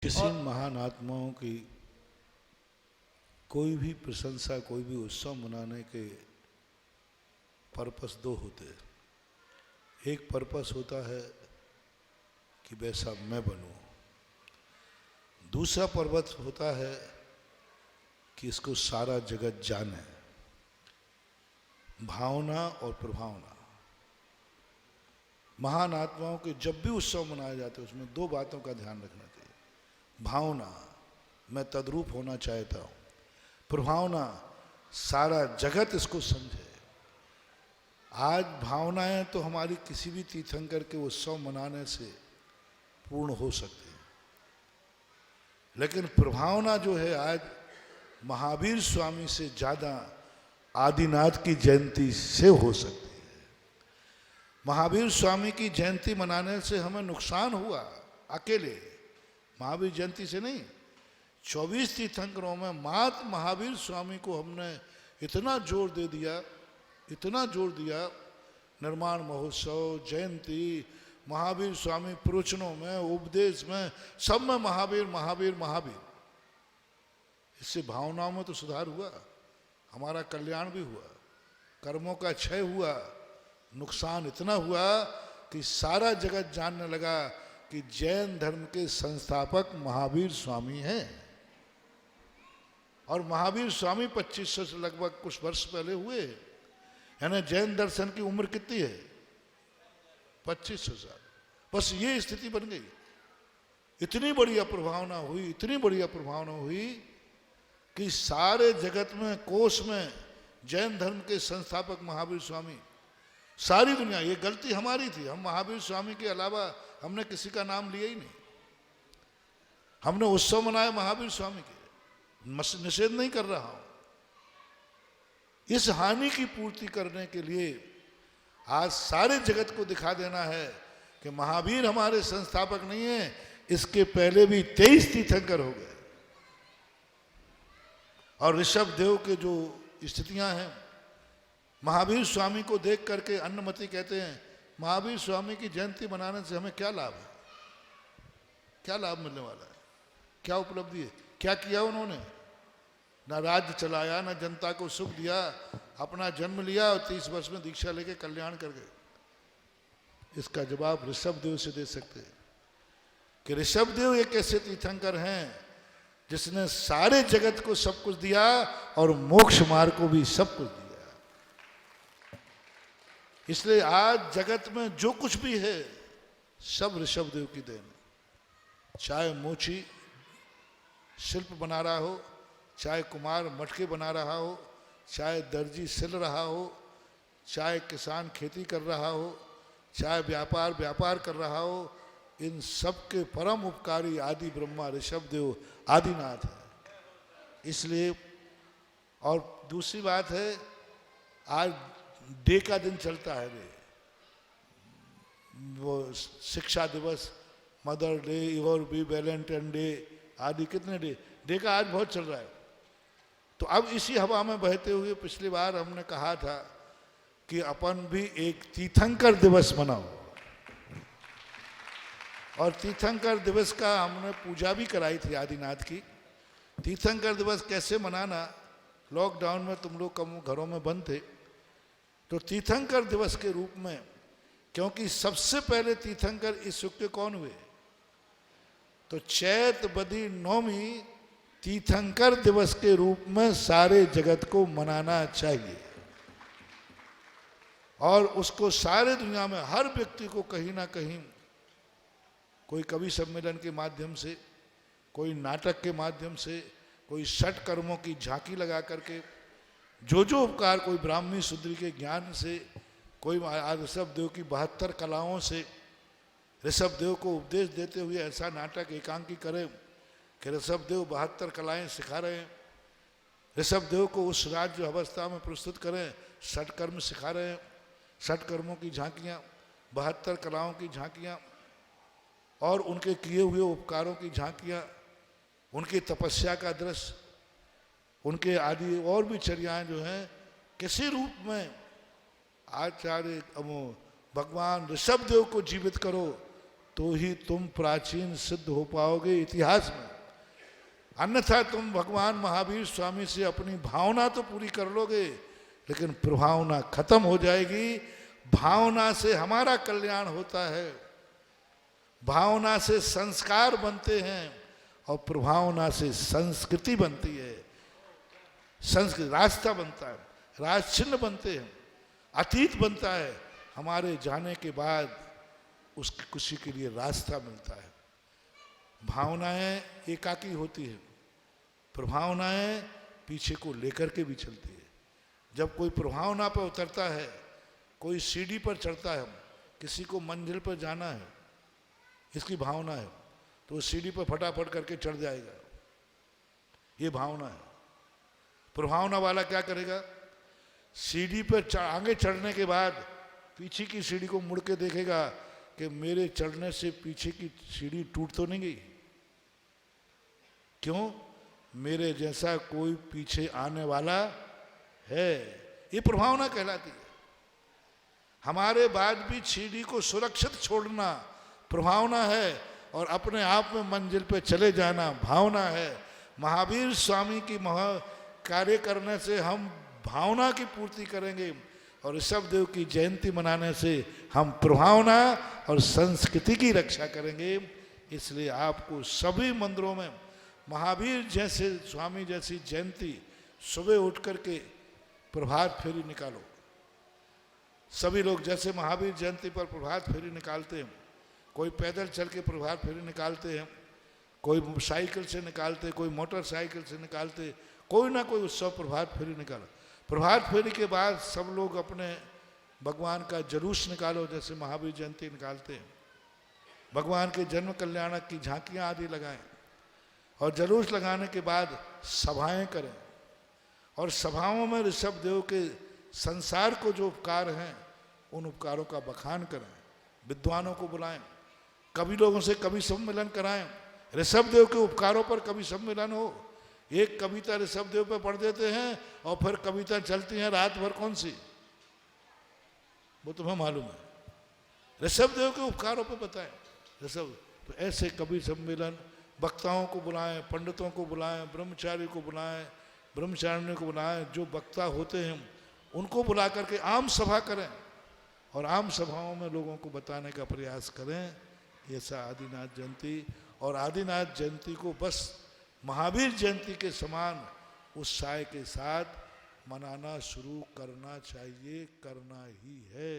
किसी महान आत्माओं की कोई भी प्रशंसा, कोई भी उत्सव मनाने के पर्पस दो होते हैं। एक पर्पस होता है कि वैसा मैं बनूं, दूसरा पर्पस होता है कि इसको सारा जगत जाने। भावना और प्रभावना। महान आत्माओं के जब भी उत्सव मनाए जाते हैं उसमें दो बातों का ध्यान रखना चाहिए। भावना, मैं तद्रूप होना चाहता हूँ। प्रभावना, सारा जगत इसको समझे। आज भावनाएं तो हमारी किसी भी तीर्थंकर के उत्सव मनाने से पूर्ण हो सकती है, लेकिन प्रभावना जो है आज महावीर स्वामी से ज्यादा आदिनाथ की जयंती से हो सकती है। महावीर स्वामी की जयंती मनाने से हमें नुकसान हुआ अकेले, महावीर जयंती से नहीं। 24 तीर्थंकरों में मात्र महावीर स्वामी को हमने इतना जोर दे दिया, इतना जोर दिया। निर्माण महोत्सव, जयंती, महावीर स्वामी प्रवचनों में, उपदेश में, सब में महावीर महावीर महावीर। इससे भावनाओं में तो सुधार हुआ, हमारा कल्याण भी हुआ, कर्मों का क्षय हुआ। नुकसान इतना हुआ कि सारा जगत जानने लगा कि जैन धर्म के संस्थापक महावीर स्वामी हैं। और महावीर स्वामी 2500 से लगभग कुछ वर्ष पहले हुए। यानी जैन दर्शन की उम्र कितनी है? 2500 साल। बस ये स्थिति बन गई। इतनी बड़ी अप्रभावना हुई, इतनी बड़ी अप्रभावना हुई कि सारे जगत में, कोष में जैन धर्म के संस्थापक महावीर स्वामी, सारी दुनिया। ये गलती हमारी थी, हम महावीर स्वामी के अलावा हमने किसी का नाम लिया ही नहीं। हमने उत्सव मनाया महावीर स्वामी के, निषेध नहीं कर रहा हूं। इस हानि की पूर्ति करने के लिए आज सारे जगत को दिखा देना है कि महावीर हमारे संस्थापक नहीं है, इसके पहले भी 23 तीर्थंकर हो गए। और ऋषभ देव के जो स्थितियां हैं, महावीर स्वामी को देख करके अन्नमति कहते हैं, महावीर स्वामी की जयंती मनाने से हमें क्या लाभ है? क्या लाभ मिलने वाला है? क्या उपलब्धि है? क्या किया उन्होंने? ना राज्य चलाया, ना जनता को सुख दिया, अपना जन्म लिया और 30 वर्ष में दीक्षा लेके कल्याण कर गए। इसका जवाब ऋषभ देव से दे सकते हैं कि ऋषभ देव एक ऐसे तीर्थंकर हैं जिसने सारे जगत को सब कुछ दिया और मोक्ष मार्ग को भी सब कुछ दिया। इसलिए आज जगत में जो कुछ भी है सब ऋषभ देव की देन है। चाहे मोची शिल्प बना रहा हो, चाहे कुमार मटके बना रहा हो, चाहे दर्जी सिल रहा हो, चाहे किसान खेती कर रहा हो, चाहे व्यापार कर रहा हो, इन सब के परम उपकारी आदि ब्रह्मा ऋषभ देव आदिनाथ है। इसलिए, और दूसरी बात है, आज डे का दिन चलता है रे, वो शिक्षा दिवस, मदर डे और भी वैलेंटाइन डे आदि, कितने डे का आज बहुत चल रहा है। तो अब इसी हवा में बहते हुए पिछली बार हमने कहा था कि अपन भी एक तीर्थंकर दिवस मनाओ, और तीर्थंकर दिवस का हमने पूजा भी कराई थी आदिनाथ की। तीर्थंकर दिवस कैसे मनाना, लॉकडाउन में तुम लोग कम घरों में बंद थे, तो तीर्थंकर दिवस के रूप में, क्योंकि सबसे पहले तीर्थंकर इस युग के कौन हुए, तो चैत बदी नौमी तीर्थंकर दिवस के रूप में सारे जगत को मनाना चाहिए। और उसको सारे दुनिया में हर व्यक्ति को कहीं ना कहीं, कोई कवि सम्मेलन के माध्यम से, कोई नाटक के माध्यम से, कोई षट कर्मों की झांकी लगा करके, जो उपकार, कोई ब्राह्मी शूद्री के ज्ञान से, कोई ऋषभ देव की 72 कलाओं से ऋषभ देव को उपदेश देते हुए ऐसा नाटक एकांकी करे कि ऋषभ देव 72 कलाएं सिखा रहे हैं। ऋषभ देव को उस राज्य अवस्था में प्रस्तुत करें, षट कर्म सिखा रहे हैं, षट कर्मों की झांकियाँ, 72 कलाओं की झांकियाँ, और उनके किए हुए उपकारों की झांकियाँ, उनकी तपस्या का दृश्य, उनके आदि और भी चर्याएं जो हैं, किसी रूप में आचार्य भगवान ऋषभ देव को जीवित करो तो ही तुम प्राचीन सिद्ध हो पाओगे इतिहास में। अन्यथा तुम भगवान महावीर स्वामी से अपनी भावना तो पूरी कर लोगे, लेकिन प्रभावना खत्म हो जाएगी। भावना से हमारा कल्याण होता है, भावना से संस्कार बनते हैं, और प्रभावना से संस्कृति बनती है। संस्कृति रास्ता बनता है, राज चिन्ह बनते हैं, अतीत बनता है। हमारे जाने के बाद उसकी खुशी के लिए रास्ता मिलता है। भावनाएं एकाकी होती है, प्रभावनाएं पीछे को लेकर के भी चलती है। जब कोई प्रभावना पर उतरता है, कोई सीढ़ी पर चढ़ता है, किसी को मंजिल पर जाना है, इसकी भावना है, तो वो सीढ़ी पर फटाफट करके चढ़ जाएगा, ये भावना है। प्रभावना वाला क्या करेगा? सीढ़ी पर आगे चढ़ने के बाद पीछे की सीढ़ी को मुड़ के देखेगा कि मेरे चढ़ने से पीछे की सीढ़ी टूट तो नहीं गई। क्यों? मेरे जैसा कोई पीछे आने वाला है। ये प्रभावना कहलाती है। हमारे बाद भी सीढ़ी को सुरक्षित छोड़ना प्रभावना है, और अपने आप में मंजिल पे चले जाना भावना है। महावीर स्वामी की कार्य करने से हम भावना की पूर्ति करेंगे, और ऋषभदेव की जयंती मनाने से हम प्रभावना और संस्कृति की रक्षा करेंगे। इसलिए आपको सभी मंदिरों में महावीर जैसे स्वामी जैसी जयंती सुबह उठ करके प्रभात फेरी निकालो। सभी लोग जैसे महावीर जयंती पर प्रभात फेरी निकालते हैं, कोई पैदल चल के प्रभात फेरी निकालते हैं, कोई साइकिल से निकालते, कोई मोटरसाइकिल से निकालते, कोई ना कोई उत्सव प्रभात फेरी निकालो। प्रभात फेरी के बाद सब लोग अपने भगवान का जुलूस निकालो, जैसे महावीर जयंती निकालते हैं। भगवान के जन्म कल्याणक की झांकियाँ आदि लगाएं, और जुलूस लगाने के बाद सभाएं करें, और सभाओं में ऋषभदेव के संसार को जो उपकार हैं उन उपकारों का बखान करें। विद्वानों को बुलाएं, कवि लोगों से कवि सम्मेलन कराएं, ऋषभदेव के उपकारों पर कवि सम्मेलन हो। एक कविता ऋषभदेव पे पढ़ देते हैं और फिर कविता चलती है रात भर, कौन सी, वो तुम्हें मालूम है। ऋषभदेव के उपकारों पे बताएं ऋषभ। तो ऐसे कवि सम्मेलन, वक्ताओं को बुलाएं, पंडितों को बुलाएं, ब्रह्मचारी को बुलाएं, ब्रह्मचारिणी को बुलाएं, जो वक्ता होते हैं उनको बुला करके आम सभा करें, और आम सभाओं में लोगों को बताने का प्रयास करें। ऐसा आदिनाथ जयंती, और आदिनाथ जयंती को बस महावीर जयंती के समान उत्साह के साथ मनाना शुरू करना चाहिए, करना ही है।